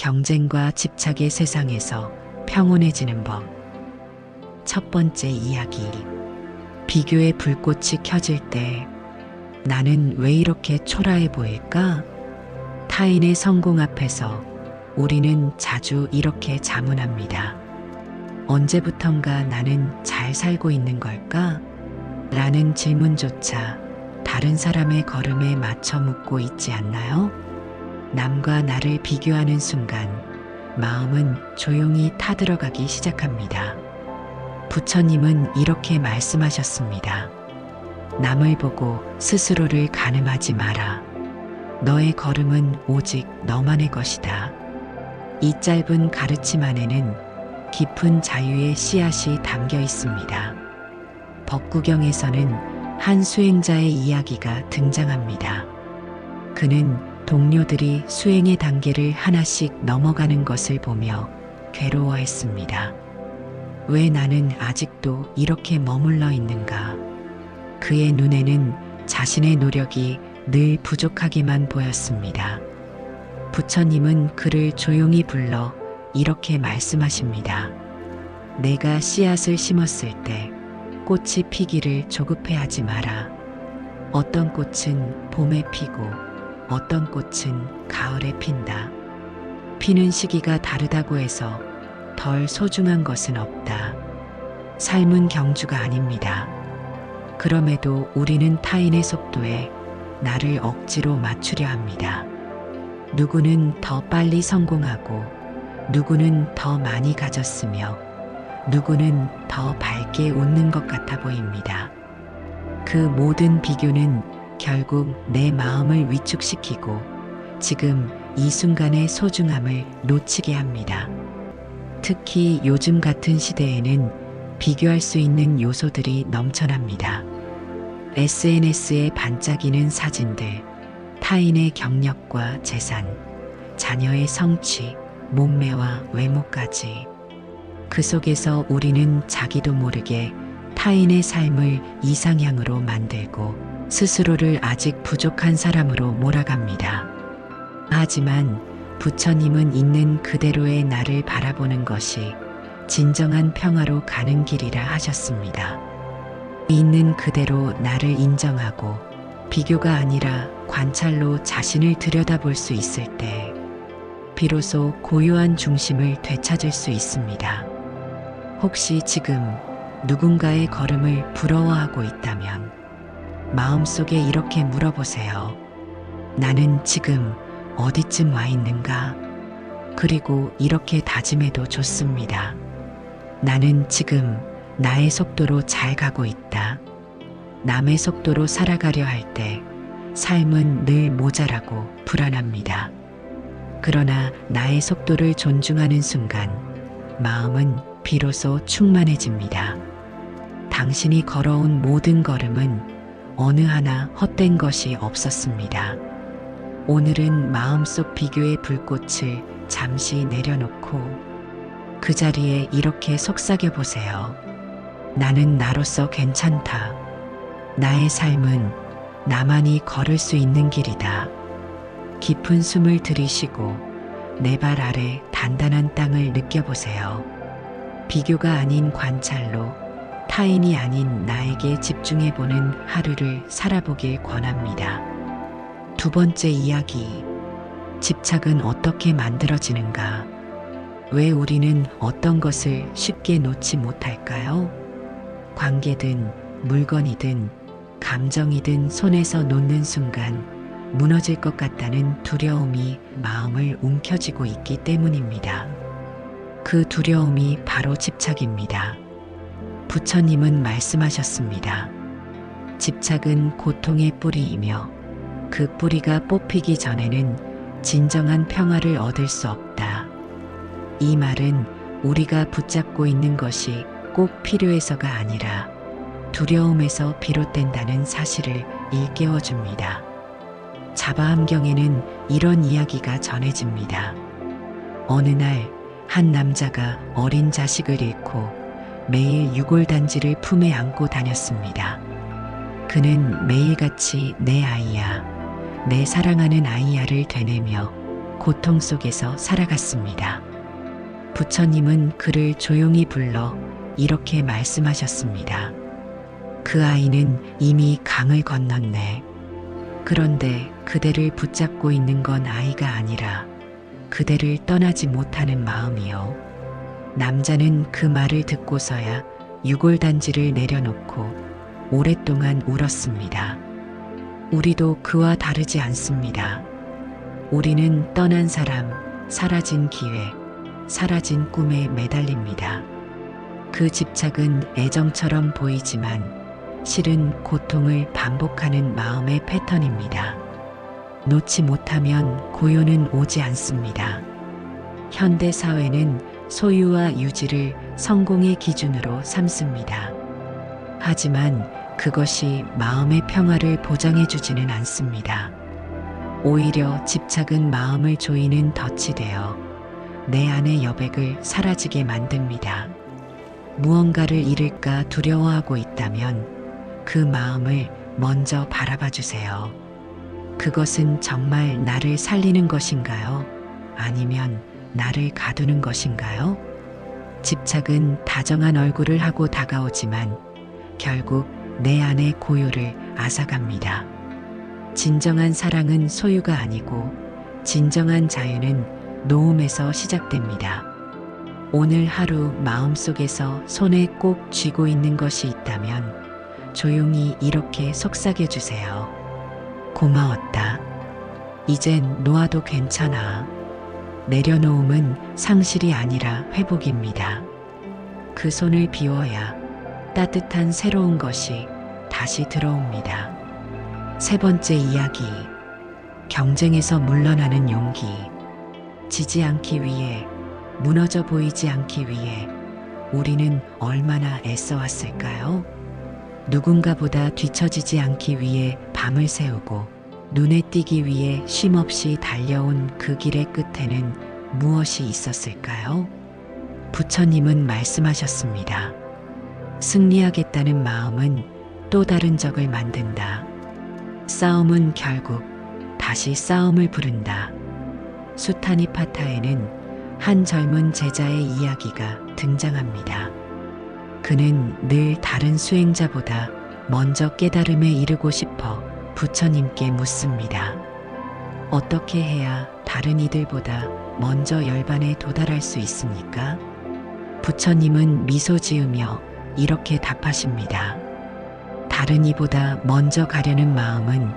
경쟁과 집착의 세상에서 평온해지는 법. 첫 번째 이야기. 비교의 불꽃이 켜질 때 나는 왜 이렇게 초라해 보일까? 타인의 성공 앞에서 우리는 자주 이렇게 자문합니다. 언제부턴가 나는 잘 살고 있는 걸까? 라는 질문조차 다른 사람의 걸음에 맞춰 묻고 있지 않나요? 남과 나를 비교하는 순간 마음은 조용히 타들어가기 시작합니다. 부처님은 이렇게 말씀하셨습니다. 남을 보고 스스로를 가늠하지 마라. 너의 걸음은 오직 너만의 것이다. 이 짧은 가르침 안에는 깊은 자유의 씨앗이 담겨 있습니다. 법구경에서는 한 수행자의 이야기가 등장합니다. 그는 동료들이 수행의 단계를 하나씩 넘어가는 것을 보며 괴로워했습니다. 왜 나는 아직도 이렇게 머물러 있는가? 그의 눈에는 자신의 노력이 늘 부족하기만 보였습니다. 부처님은 그를 조용히 불러 이렇게 말씀하십니다. 내가 씨앗을 심었을 때 꽃이 피기를 조급해하지 마라. 어떤 꽃은 봄에 피고 어떤 꽃은 가을에 핀다. 피는 시기가 다르다고 해서 덜 소중한 것은 없다. 삶은 경주가 아닙니다. 그럼에도 우리는 타인의 속도에 나를 억지로 맞추려 합니다. 누구는 더 빨리 성공하고 누구는 더 많이 가졌으며 누구는 더 밝게 웃는 것 같아 보입니다. 그 모든 비교는 결국 내 마음을 위축시키고 지금 이 순간의 소중함을 놓치게 합니다. 특히 요즘 같은 시대에는 비교할 수 있는 요소들이 넘쳐납니다. SNS에 반짝이는 사진들, 타인의 경력과 재산, 자녀의 성취, 몸매와 외모까지. 그 속에서 우리는 자기도 모르게 타인의 삶을 이상향으로 만들고 스스로를 아직 부족한 사람으로 몰아갑니다. 하지만 부처님은 있는 그대로의 나를 바라보는 것이 진정한 평화로 가는 길이라 하셨습니다. 있는 그대로 나를 인정하고 비교가 아니라 관찰로 자신을 들여다볼 수 있을 때 비로소 고요한 중심을 되찾을 수 있습니다. 혹시 지금 누군가의 걸음을 부러워하고 있다면 마음속에 이렇게 물어보세요. 나는 지금 어디쯤 와 있는가? 그리고 이렇게 다짐해도 좋습니다. 나는 지금 나의 속도로 잘 가고 있다. 남의 속도로 살아가려 할 때 삶은 늘 모자라고 불안합니다. 그러나 나의 속도를 존중하는 순간 마음은 비로소 충만해집니다. 당신이 걸어온 모든 걸음은 어느 하나 헛된 것이 없었습니다. 오늘은 마음속 비교의 불꽃을 잠시 내려놓고 그 자리에 이렇게 속삭여 보세요. 나는 나로서 괜찮다. 나의 삶은 나만이 걸을 수 있는 길이다. 깊은 숨을 들이쉬고 내 발 아래 단단한 땅을 느껴보세요. 비교가 아닌 관찰로 타인이 아닌 나에게 집중해보는 하루를 살아보길 권합니다. 두 번째 이야기. 집착은 어떻게 만들어지는가? 왜 우리는 어떤 것을 쉽게 놓지 못할까요? 관계든 물건이든 감정이든 손에서 놓는 순간 무너질 것 같다는 두려움이 마음을 움켜쥐고 있기 때문입니다. 그 두려움이 바로 집착입니다. 부처님은 말씀하셨습니다. 집착은 고통의 뿌리이며 그 뿌리가 뽑히기 전에는 진정한 평화를 얻을 수 없다. 이 말은 우리가 붙잡고 있는 것이 꼭 필요해서가 아니라 두려움에서 비롯된다는 사실을 일깨워줍니다. 자바함경에는 이런 이야기가 전해집니다. 어느 날 한 남자가 어린 자식을 잃고 매일 유골단지를 품에 안고 다녔습니다. 그는 매일같이 내 아이야, 내 사랑하는 아이야를 되뇌며 고통 속에서 살아갔습니다. 부처님은 그를 조용히 불러 이렇게 말씀하셨습니다. 그 아이는 이미 강을 건넜네. 그런데 그대를 붙잡고 있는 건 아이가 아니라 그대를 떠나지 못하는 마음이요. 남자는 그 말을 듣고서야 유골단지를 내려놓고 오랫동안 울었습니다. 우리도 그와 다르지 않습니다. 우리는 떠난 사람, 사라진 기회, 사라진 꿈에 매달립니다. 그 집착은 애정처럼 보이지만 실은 고통을 반복하는 마음의 패턴입니다. 놓지 못하면 고요는 오지 않습니다. 현대 사회는 소유와 유지를 성공의 기준으로 삼습니다. 하지만 그것이 마음의 평화를 보장해주지는 않습니다. 오히려 집착은 마음을 조이는 덫이 되어 내 안의 여백을 사라지게 만듭니다. 무언가를 잃을까 두려워하고 있다면 그 마음을 먼저 바라봐 주세요. 그것은 정말 나를 살리는 것인가요? 아니면 나를 가두는 것인가요? 집착은 다정한 얼굴을 하고 다가오지만 결국 내 안의 고요를 앗아갑니다. 진정한 사랑은 소유가 아니고 진정한 자유는 놓음에서 시작됩니다. 오늘 하루 마음속에서 손에 꼭 쥐고 있는 것이 있다면 조용히 이렇게 속삭여 주세요. 고마웠다. 이젠 놓아도 괜찮아. 내려놓음은 상실이 아니라 회복입니다. 그 손을 비워야 따뜻한 새로운 것이 다시 들어옵니다. 세 번째 이야기. 경쟁에서 물러나는 용기. 지지 않기 위해, 무너져 보이지 않기 위해 우리는 얼마나 애써왔을까요? 누군가보다 뒤처지지 않기 위해 밤을 새우고 눈에 띄기 위해 쉼없이 달려온 그 길의 끝에는 무엇이 있었을까요? 부처님은 말씀하셨습니다. 승리하겠다는 마음은 또 다른 적을 만든다. 싸움은 결국 다시 싸움을 부른다. 수타니파타에는 한 젊은 제자의 이야기가 등장합니다. 그는 늘 다른 수행자보다 먼저 깨달음에 이르고 싶어 부처님께 묻습니다. 어떻게 해야 다른 이들보다 먼저 열반에 도달할 수 있습니까? 부처님은 미소 지으며 이렇게 답하십니다. 다른 이보다 먼저 가려는 마음은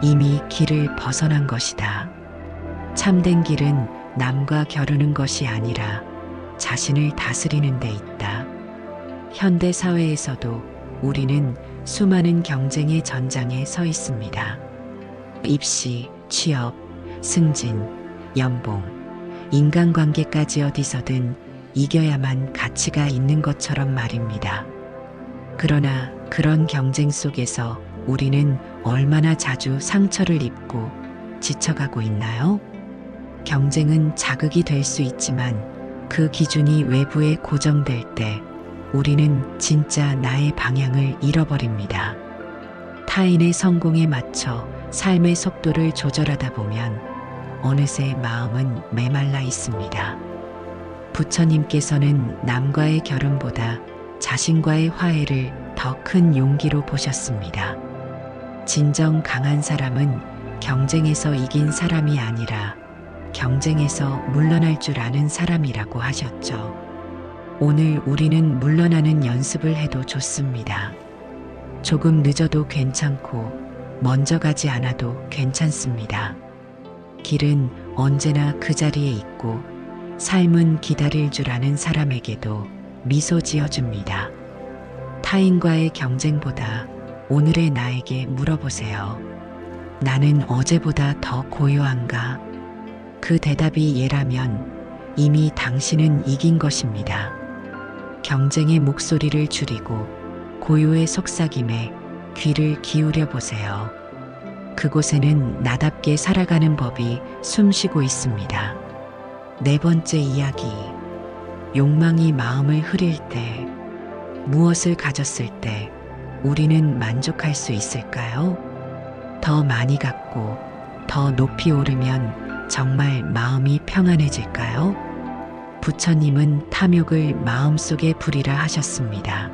이미 길을 벗어난 것이다. 참된 길은 남과 겨루는 것이 아니라 자신을 다스리는 데 있다. 현대 사회에서도 우리는 수많은 경쟁의 전장에 서 있습니다. 입시, 취업, 승진, 연봉, 인간관계까지 어디서든 이겨야만 가치가 있는 것처럼 말입니다. 그러나 그런 경쟁 속에서 우리는 얼마나 자주 상처를 입고 지쳐가고 있나요? 경쟁은 자극이 될 수 있지만 그 기준이 외부에 고정될 때 우리는 진짜 나의 방향을 잃어버립니다. 타인의 성공에 맞춰 삶의 속도를 조절하다 보면 어느새 마음은 메말라 있습니다. 부처님께서는 남과의 결혼보다 자신과의 화해를 더 큰 용기로 보셨습니다. 진정 강한 사람은 경쟁에서 이긴 사람이 아니라 경쟁에서 물러날 줄 아는 사람이라고 하셨죠. 오늘 우리는 물러나는 연습을 해도 좋습니다. 조금 늦어도 괜찮고 먼저 가지 않아도 괜찮습니다. 길은 언제나 그 자리에 있고 삶은 기다릴 줄 아는 사람에게도 미소 지어줍니다. 타인과의 경쟁보다 오늘의 나에게 물어보세요. 나는 어제보다 더 고요한가? 그 대답이 예라면 이미 당신은 이긴 것입니다. 경쟁의 목소리를 줄이고 고요의 속삭임에 귀를 기울여 보세요. 그곳에는 나답게 살아가는 법이 숨쉬고 있습니다. 네 번째 이야기. 욕망이 마음을 흐릴 때, 무엇을 가졌을 때 우리는 만족할 수 있을까요? 더 많이 갖고 더 높이 오르면 정말 마음이 평안해질까요? 부처님은 탐욕을 마음속에 부리라 하셨습니다.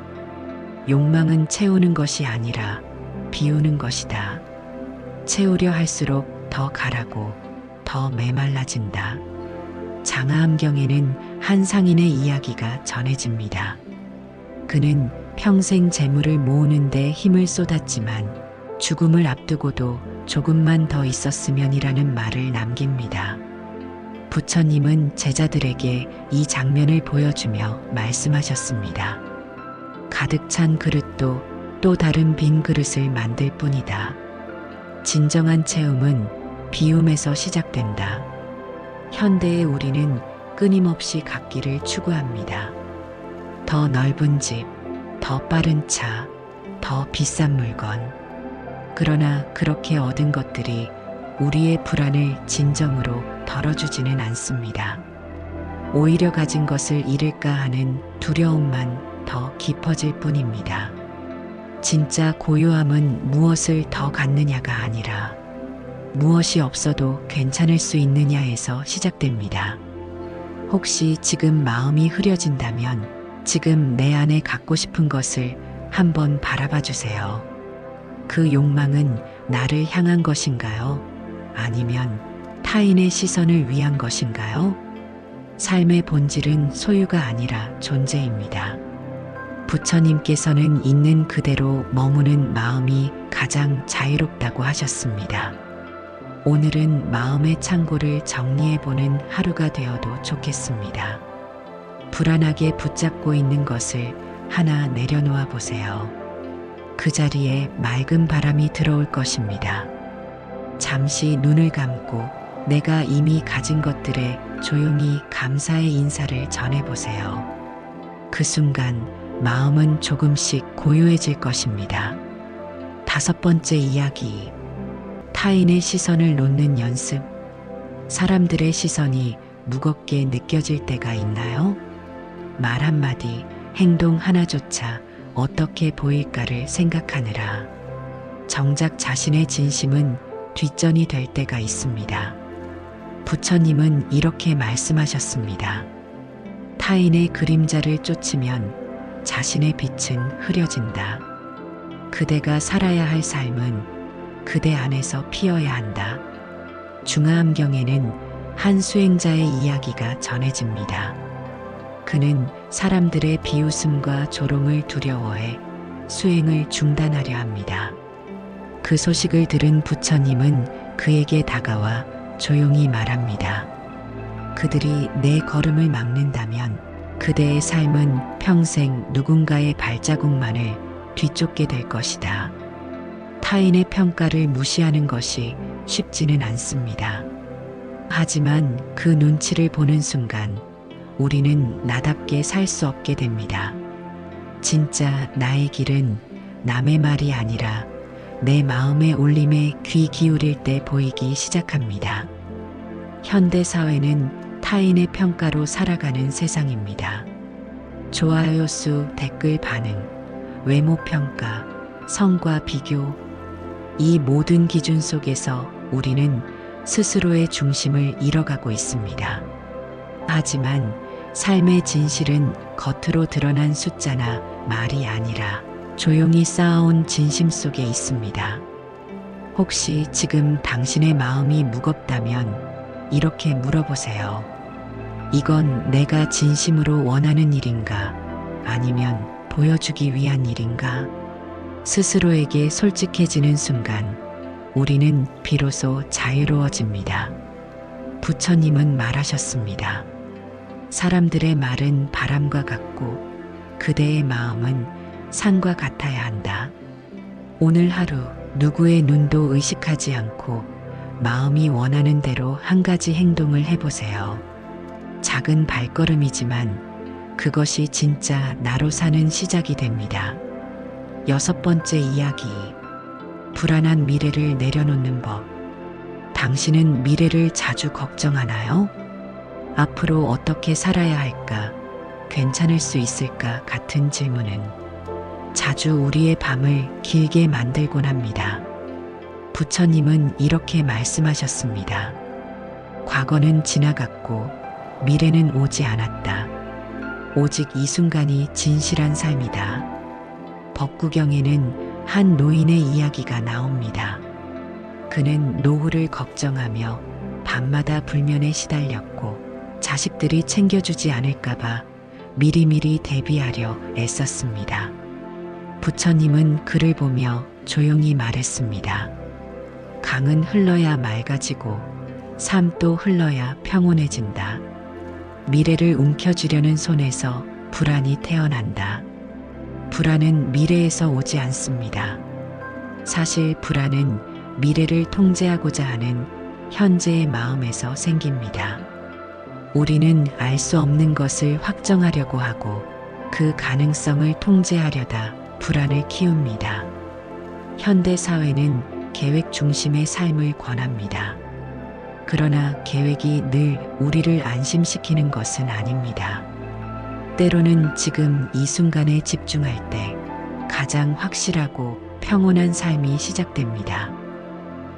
욕망은 채우는 것이 아니라 비우는 것이다. 채우려 할수록 더 가라고, 더 메말라진다. 장하암경에는 한 상인의 이야기가 전해집니다. 그는 평생 재물을 모으는 데 힘을 쏟았지만 죽음을 앞두고도 조금만 더 있었으면이라는 말을 남깁니다. 부처님은 제자들에게 이 장면을 보여주며 말씀하셨습니다. 가득 찬 그릇도 또 다른 빈 그릇을 만들 뿐이다. 진정한 체험은 비움에서 시작된다. 현대의 우리는 끊임없이 갖기를 추구합니다. 더 넓은 집, 더 빠른 차, 더 비싼 물건. 그러나 그렇게 얻은 것들이 우리의 불안을 진정으로 덜어주지는 않습니다. 오히려 가진 것을 잃을까 하는 두려움만 더 깊어질 뿐입니다. 진짜 고요함은 무엇을 더 갖느냐가 아니라 무엇이 없어도 괜찮을 수 있느냐에서 시작됩니다. 혹시 지금 마음이 흐려진다면 지금 내 안에 갖고 싶은 것을 한번 바라봐 주세요. 그 욕망은 나를 향한 것인가요? 아니면 타인의 시선을 위한 것인가요? 삶의 본질은 소유가 아니라 존재입니다. 부처님께서는 있는 그대로 머무는 마음이 가장 자유롭다고 하셨습니다. 오늘은 마음의 창고를 정리해보는 하루가 되어도 좋겠습니다. 불안하게 붙잡고 있는 것을 하나 내려놓아 보세요. 그 자리에 맑은 바람이 들어올 것입니다. 잠시 눈을 감고 내가 이미 가진 것들에 조용히 감사의 인사를 전해보세요. 그 순간 마음은 조금씩 고요해질 것입니다. 5번째 이야기. 타인의 시선을 놓는 연습. 사람들의 시선이 무겁게 느껴질 때가 있나요? 말 한마디, 행동 하나조차 어떻게 보일까를 생각하느라 정작 자신의 진심은 뒷전이 될 때가 있습니다. 부처님은 이렇게 말씀하셨습니다. 타인의 그림자를 쫓으면 자신의 빛은 흐려진다. 그대가 살아야 할 삶은 그대 안에서 피어야 한다. 중하암경에는 한 수행자의 이야기가 전해집니다. 그는 사람들의 비웃음과 조롱을 두려워해 수행을 중단하려 합니다. 그 소식을 들은 부처님은 그에게 다가와 조용히 말합니다. 그들이 내 걸음을 막는다면 그대의 삶은 평생 누군가의 발자국만을 뒤쫓게 될 것이다. 타인의 평가를 무시하는 것이 쉽지는 않습니다. 하지만 그 눈치를 보는 순간 우리는 나답게 살 수 없게 됩니다. 진짜 나의 길은 남의 말이 아니라 내 마음의 울림에 귀 기울일 때 보이기 시작합니다. 현대 사회는 타인의 평가로 살아가는 세상입니다. 좋아요 수, 댓글 반응, 외모 평가, 성과 비교, 이 모든 기준 속에서 우리는 스스로의 중심을 잃어가고 있습니다. 하지만 삶의 진실은 겉으로 드러난 숫자나 말이 아니라 조용히 쌓아온 진심 속에 있습니다. 혹시 지금 당신의 마음이 무겁다면 이렇게 물어보세요. 이건 내가 진심으로 원하는 일인가? 아니면 보여주기 위한 일인가? 스스로에게 솔직해지는 순간 우리는 비로소 자유로워집니다. 부처님은 말하셨습니다. 사람들의 말은 바람과 같고 그대의 마음은 산과 같아야 한다. 오늘 하루 누구의 눈도 의식하지 않고 마음이 원하는 대로 한 가지 행동을 해보세요. 작은 발걸음이지만 그것이 진짜 나로 사는 시작이 됩니다. 6번째 이야기. 불안한 미래를 내려놓는 법. 당신은 미래를 자주 걱정하나요? 앞으로 어떻게 살아야 할까? 괜찮을 수 있을까? 같은 질문은 자주 우리의 밤을 길게 만들곤 합니다. 부처님은 이렇게 말씀하셨습니다. 과거는 지나갔고 미래는 오지 않았다. 오직 이 순간이 진실한 삶이다. 법구경에는 한 노인의 이야기가 나옵니다. 그는 노후를 걱정하며 밤마다 불면에 시달렸고 자식들이 챙겨주지 않을까봐 미리미리 대비하려 애썼습니다. 부처님은 그를 보며 조용히 말했습니다. 강은 흘러야 맑아지고 삶도 흘러야 평온해진다. 미래를 움켜쥐려는 손에서 불안이 태어난다. 불안은 미래에서 오지 않습니다. 사실 불안은 미래를 통제하고자 하는 현재의 마음에서 생깁니다. 우리는 알 수 없는 것을 확정하려고 하고 그 가능성을 통제하려다 불안을 키웁니다. 현대 사회는 계획 중심의 삶을 권합니다. 그러나 계획이 늘 우리를 안심시키는 것은 아닙니다. 때로는 지금 이 순간에 집중할 때 가장 확실하고 평온한 삶이 시작됩니다.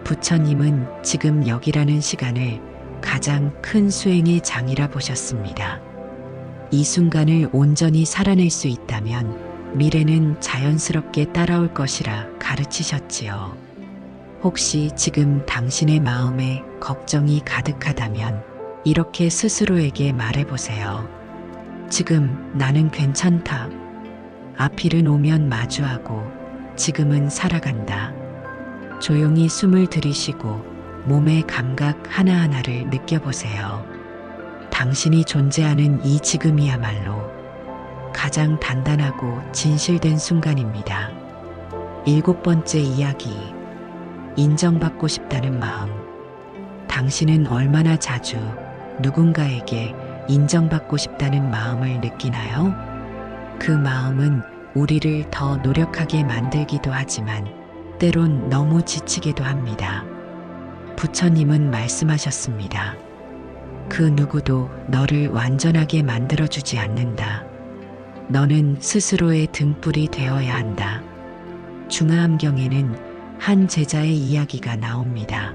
부처님은 지금 여기라는 시간을 가장 큰 수행의 장이라 보셨습니다. 이 순간을 온전히 살아낼 수 있다면 미래는 자연스럽게 따라올 것이라 가르치셨지요. 혹시 지금 당신의 마음에 걱정이 가득하다면 이렇게 스스로에게 말해보세요. 지금 나는 괜찮다. 앞일은 오면 마주하고 지금은 살아간다. 조용히 숨을 들이쉬고 몸의 감각 하나하나를 느껴보세요. 당신이 존재하는 이 지금이야말로 가장 단단하고 진실된 순간입니다. 7번째 이야기. 인정받고 싶다는 마음. 당신은 얼마나 자주 누군가에게 인정받고 싶다는 마음을 느끼나요? 그 마음은 우리를 더 노력하게 만들기도 하지만 때론 너무 지치게도 합니다. 부처님은 말씀하셨습니다. 그 누구도 너를 완전하게 만들어주지 않는다. 너는 스스로의 등불이 되어야 한다. 중화암경에는 한 제자의 이야기가 나옵니다.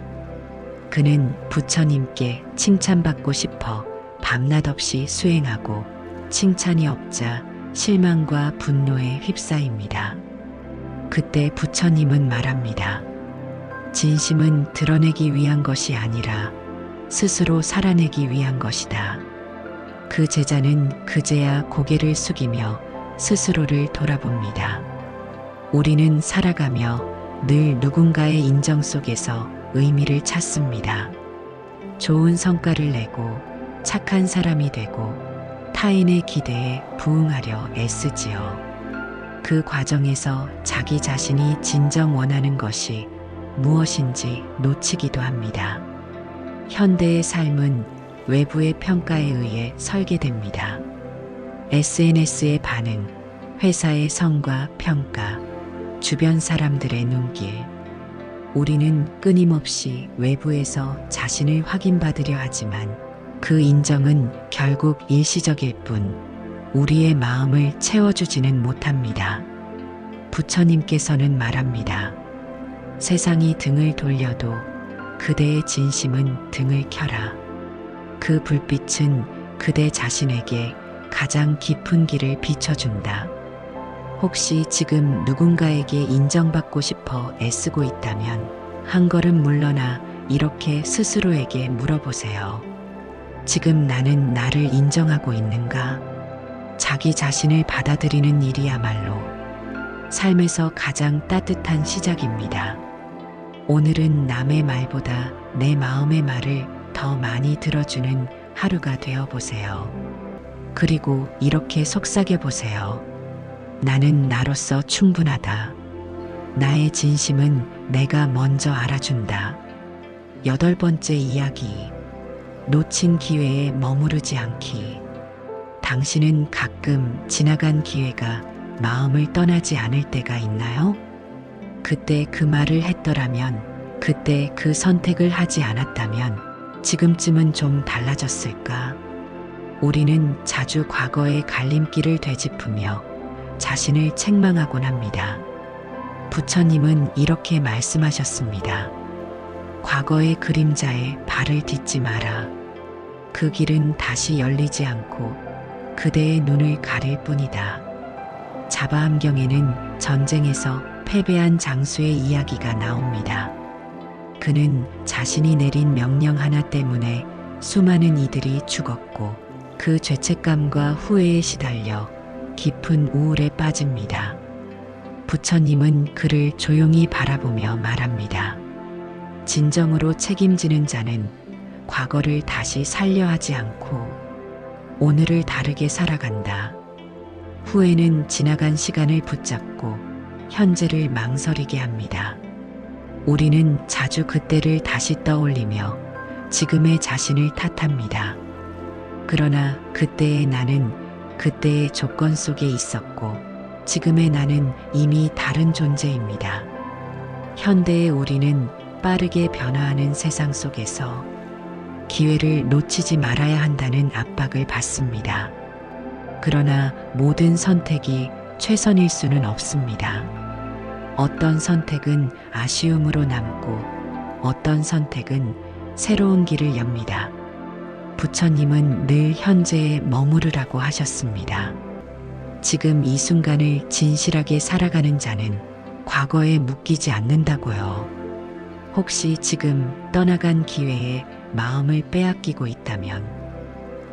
그는 부처님께 칭찬받고 싶어 밤낮 없이 수행하고 칭찬이 없자 실망과 분노에 휩싸입니다. 그때 부처님은 말합니다. 진심은 드러내기 위한 것이 아니라 스스로 살아내기 위한 것이다. 그 제자는 그제야 고개를 숙이며 스스로를 돌아봅니다. 우리는 살아가며 늘 누군가의 인정 속에서 의미를 찾습니다. 좋은 성과를 내고 착한 사람이 되고 타인의 기대에 부응하려 애쓰지요. 그 과정에서 자기 자신이 진정 원하는 것이 무엇인지 놓치기도 합니다. 현대의 삶은 외부의 평가에 의해 설계됩니다. SNS의 반응, 회사의 성과 평가, 주변 사람들의 눈길. 우리는 끊임없이 외부에서 자신을 확인받으려 하지만 그 인정은 결국 일시적일 뿐 우리의 마음을 채워주지는 못합니다. 부처님께서는 말합니다. 세상이 등을 돌려도 그대의 진심은 등을 켜라. 그 불빛은 그대 자신에게 가장 깊은 길을 비춰준다. 혹시 지금 누군가에게 인정받고 싶어 애쓰고 있다면 한 걸음 물러나 이렇게 스스로에게 물어보세요. 지금 나는 나를 인정하고 있는가? 자기 자신을 받아들이는 일이야말로 삶에서 가장 따뜻한 시작입니다. 오늘은 남의 말보다 내 마음의 말을 더 많이 들어주는 하루가 되어 보세요. 그리고 이렇게 속삭여 보세요. 나는 나로서 충분하다. 나의 진심은 내가 먼저 알아준다. 8번째 이야기. 놓친 기회에 머무르지 않기. 당신은 가끔 지나간 기회가 마음을 떠나지 않을 때가 있나요? 그때 그 말을 했더라면, 그때 그 선택을 하지 않았다면 지금쯤은 좀 달라졌을까? 우리는 자주 과거의 갈림길을 되짚으며 자신을 책망하곤 합니다. 부처님은 이렇게 말씀하셨습니다. 과거의 그림자에 발을 딛지 마라. 그 길은 다시 열리지 않고 그대의 눈을 가릴 뿐이다. 자바함경에는 전쟁에서 패배한 장수의 이야기가 나옵니다. 그는 자신이 내린 명령 하나 때문에 수많은 이들이 죽었고 그 죄책감과 후회에 시달려 깊은 우울에 빠집니다. 부처님은 그를 조용히 바라보며 말합니다. 진정으로 책임지는 자는 과거를 다시 살려 하지 않고 오늘을 다르게 살아간다. 후회는 지나간 시간을 붙잡고 현재를 망설이게 합니다. 우리는 자주 그때를 다시 떠올리며 지금의 자신을 탓합니다. 그러나 그때의 나는 그때의 조건 속에 있었고 지금의 나는 이미 다른 존재입니다. 현대의 우리는 빠르게 변화하는 세상 속에서 기회를 놓치지 말아야 한다는 압박을 받습니다. 그러나 모든 선택이 최선일 수는 없습니다. 어떤 선택은 아쉬움으로 남고 어떤 선택은 새로운 길을 엽니다. 부처님은 늘 현재에 머무르라고 하셨습니다. 지금 이 순간을 진실하게 살아가는 자는 과거에 묶이지 않는다고요. 혹시 지금 떠나간 기회에 마음을 빼앗기고 있다면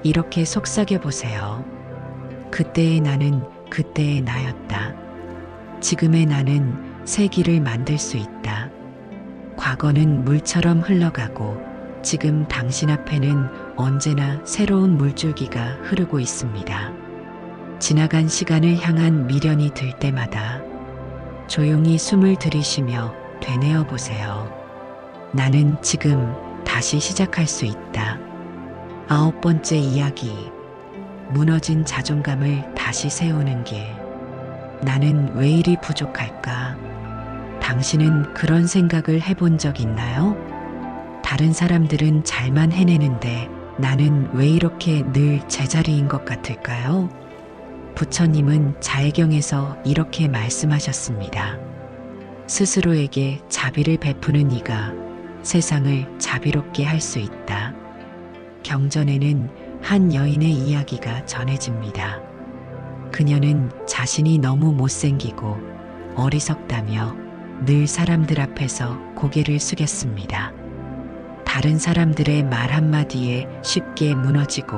이렇게 속삭여 보세요. 그때의 나는 그때의 나였다. 지금의 나는 새 길을 만들 수 있다. 과거는 물처럼 흘러가고 지금 당신 앞에는 언제나 새로운 물줄기가 흐르고 있습니다. 지나간 시간을 향한 미련이 들 때마다 조용히 숨을 들이쉬며 되뇌어 보세요. 나는 지금 다시 시작할 수 있다. 9번째 이야기. 무너진 자존감을 다시 세우는 길. 나는 왜 이리 부족할까? 당신은 그런 생각을 해본 적 있나요? 다른 사람들은 잘만 해내는데 나는 왜 이렇게 늘 제자리인 것 같을까요? 부처님은 자해경에서 이렇게 말씀하셨습니다. 스스로에게 자비를 베푸는 이가 세상을 자비롭게 할 수 있다. 경전에는 한 여인의 이야기가 전해집니다. 그녀는 자신이 너무 못생기고 어리석다며 늘 사람들 앞에서 고개를 숙였습니다. 다른 사람들의 말 한마디에 쉽게 무너지고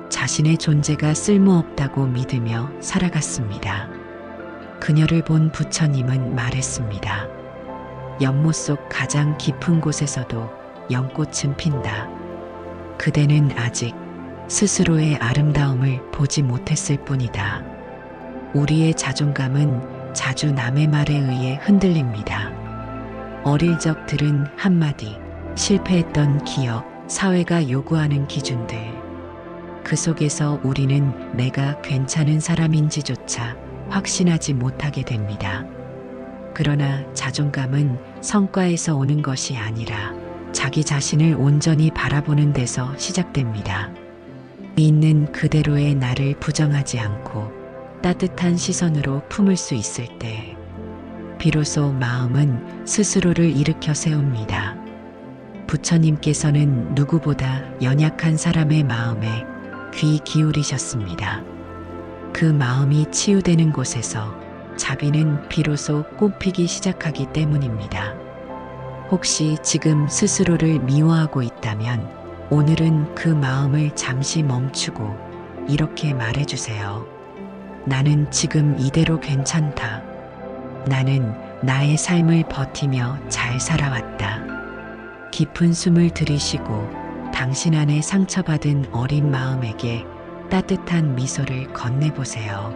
자신의 존재가 쓸모없다고 믿으며 살아갔습니다. 그녀를 본 부처님은 말했습니다. 연못 속 가장 깊은 곳에서도 연꽃은 핀다. 그대는 아직 스스로의 아름다움을 보지 못했을 뿐이다. 우리의 자존감은 자주 남의 말에 의해 흔들립니다. 어릴 적 들은 한마디, 실패했던 기억, 사회가 요구하는 기준들. 그 속에서 우리는 내가 괜찮은 사람인지조차 확신하지 못하게 됩니다. 그러나 자존감은 성과에서 오는 것이 아니라 자기 자신을 온전히 바라보는 데서 시작됩니다. 있는 그대로의 나를 부정하지 않고 따뜻한 시선으로 품을 수 있을 때 비로소 마음은 스스로를 일으켜 세웁니다. 부처님께서는 누구보다 연약한 사람의 마음에 귀 기울이셨습니다. 그 마음이 치유되는 곳에서 자비는 비로소 꽃피기 시작하기 때문입니다. 혹시 지금 스스로를 미워하고 있다면 오늘은 그 마음을 잠시 멈추고 이렇게 말해주세요. 나는 지금 이대로 괜찮다. 나는 나의 삶을 버티며 잘 살아왔다. 깊은 숨을 들이쉬고 당신 안에 상처받은 어린 마음에게 따뜻한 미소를 건네보세요.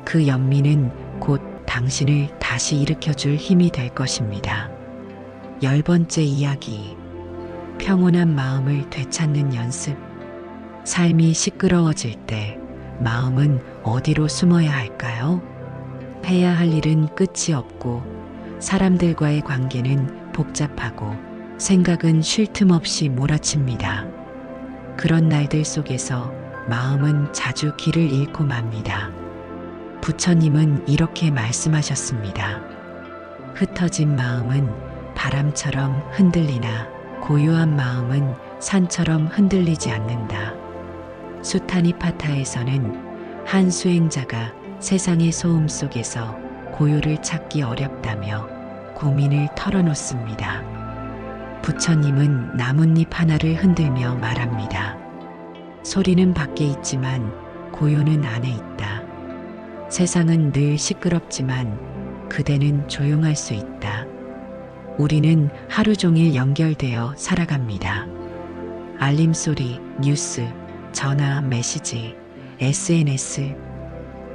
그 연민은 곧 당신을 다시 일으켜줄 힘이 될 것입니다. 10번째 이야기. 평온한 마음을 되찾는 연습. 삶이 시끄러워질 때 마음은 어디로 숨어야 할까요? 해야 할 일은 끝이 없고 사람들과의 관계는 복잡하고 생각은 쉴 틈 없이 몰아칩니다. 그런 날들 속에서 마음은 자주 길을 잃고 맙니다. 부처님은 이렇게 말씀하셨습니다. 흩어진 마음은 바람처럼 흔들리나 고요한 마음은 산처럼 흔들리지 않는다. 수타니파타에서는 한 수행자가 세상의 소음 속에서 고요를 찾기 어렵다며 고민을 털어놓습니다. 부처님은 나뭇잎 하나를 흔들며 말합니다. 소리는 밖에 있지만 고요는 안에 있다. 세상은 늘 시끄럽지만 그대는 조용할 수 있다. 우리는 하루 종일 연결되어 살아갑니다. 알림소리, 뉴스, 전화, 메시지, SNS,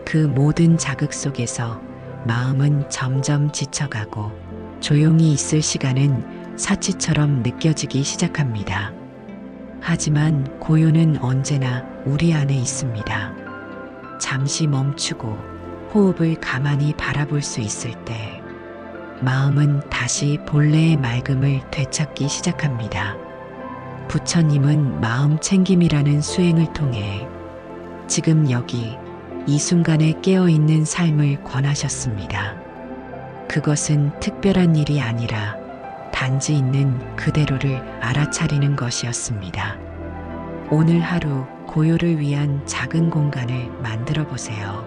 그 모든 자극 속에서 마음은 점점 지쳐가고 조용히 있을 시간은 사치처럼 느껴지기 시작합니다. 하지만 고요는 언제나 우리 안에 있습니다. 잠시 멈추고 호흡을 가만히 바라볼 수 있을 때 마음은 다시 본래의 맑음을 되찾기 시작합니다. 부처님은 마음 챙김이라는 수행을 통해 지금 여기 이 순간에 깨어있는 삶을 권하셨습니다. 그것은 특별한 일이 아니라 단지 있는 그대로를 알아차리는 것이었습니다. 오늘 하루 고요를 위한 작은 공간을 만들어 보세요.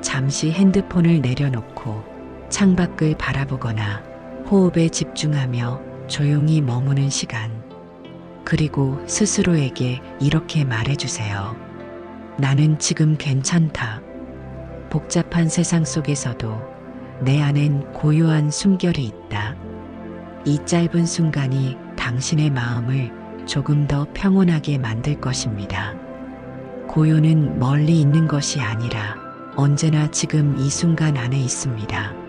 잠시 핸드폰을 내려놓고 창밖을 바라보거나 호흡에 집중하며 조용히 머무는 시간. 그리고 스스로에게 이렇게 말해주세요. 나는 지금 괜찮다. 복잡한 세상 속에서도 내 안엔 고요한 숨결이 있다. 이 짧은 순간이 당신의 마음을 조금 더 평온하게 만들 것입니다. 고요는 멀리 있는 것이 아니라 언제나 지금 이 순간 안에 있습니다.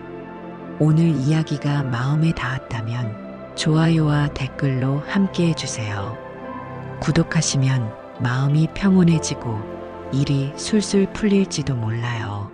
오늘 이야기가 마음에 닿았다면 좋아요와 댓글로 함께 해주세요. 구독하시면 마음이 평온해지고 일이 술술 풀릴지도 몰라요.